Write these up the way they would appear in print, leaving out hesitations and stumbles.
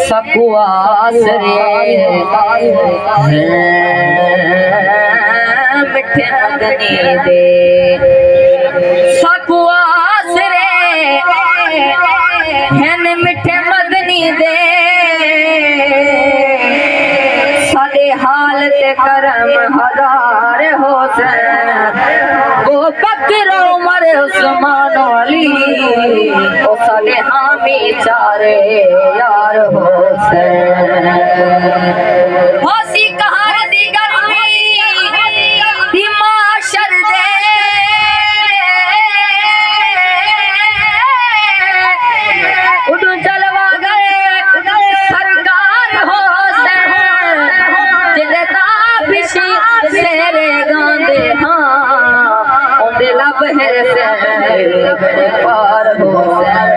सकुआस रे मिठे मदनी दे सकुआस रे हैन मिठे मदनी दे सादे हाल ते करम हजार होसन वो बकर उमर उस्मान अली ओ सादे हामी चारे यार होसन होसी कहार दी गर्मी दी माशर दे उडू जलवा गए सरकार होसन जिलता बिशी सेरे गांदे हाँ उन्दे लब है से बड़े पार होसन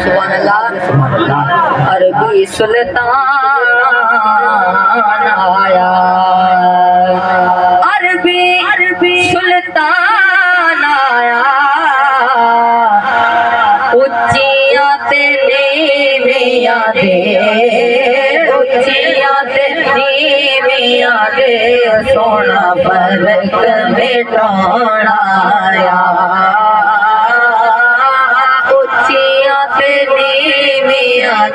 सुभान अल्लाह अरबी सुल्तान आया अरबी सुल्तान आया उच्चियां ते नीवियां दे उच्चियां ते नीवियां दे सोना फर्क मिटाना आया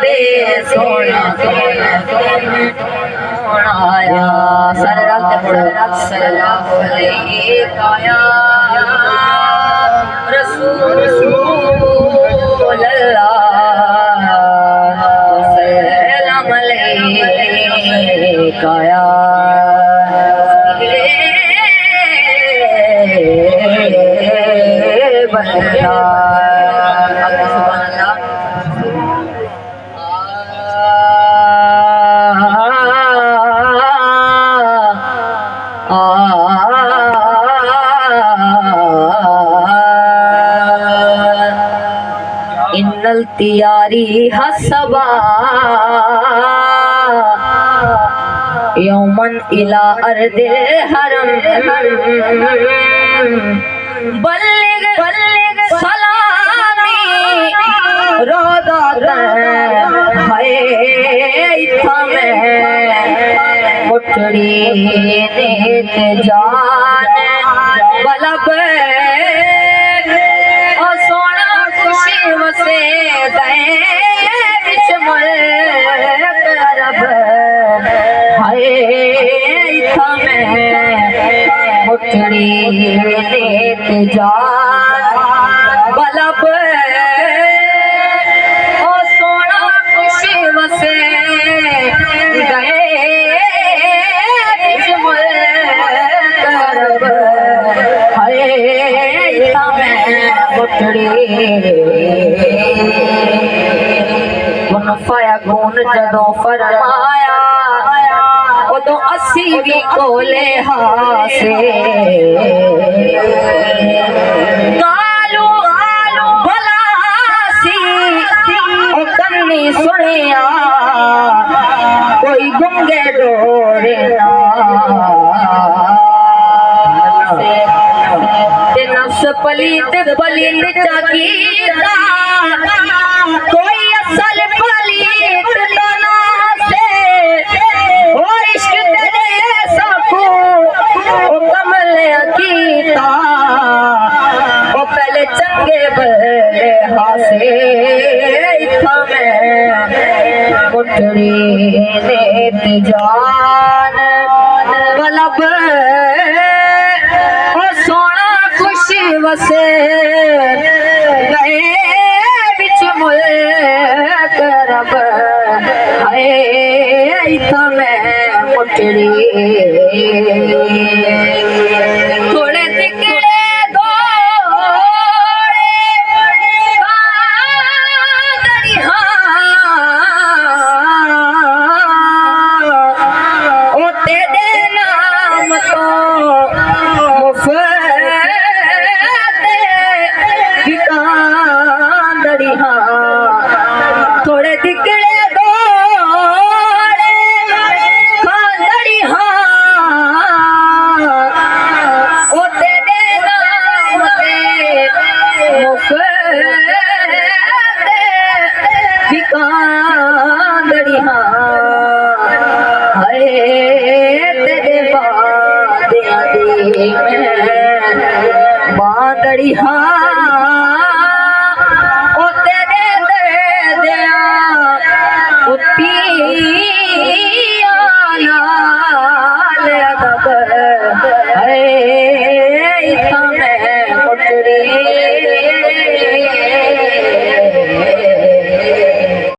दे सोना आया सल्लल्लाहु अलैहि रसूल अल्लाह सल्लल्लाहु अलैहि काया बंदा इन्नल तियारी हसबा यौमन इला अर्दे हरम बल्लिग सलामी रोदा है इथा में मुठड़ी नेत जान बलब और सोना खुशी वसे गए बिचमल करब हाय इथा में मुठड़ी नेत जान बलब और सोना खुशी वसे गए बिचमल करब हाय इथा में मुठड़ी गुन फाया गुन जदों फरमाया उदों असी भी कोले हासे गालू भलासी ओ कन्नी सुनिया कोई गुंगे डोरे ना नफ्स पलीत पलीत चकीता कोई असल पलीत ना से ओ इश्क तेरे साकू ओ कमल अकीता ओ पहले चंगे भले हासे इथा में मुठड़ी नेत जान बलब वसे गए बिच मुल करब आए इथा में मुठड़ी थोड़े दिकड़े ओ तेरे नाम तो मुफ रब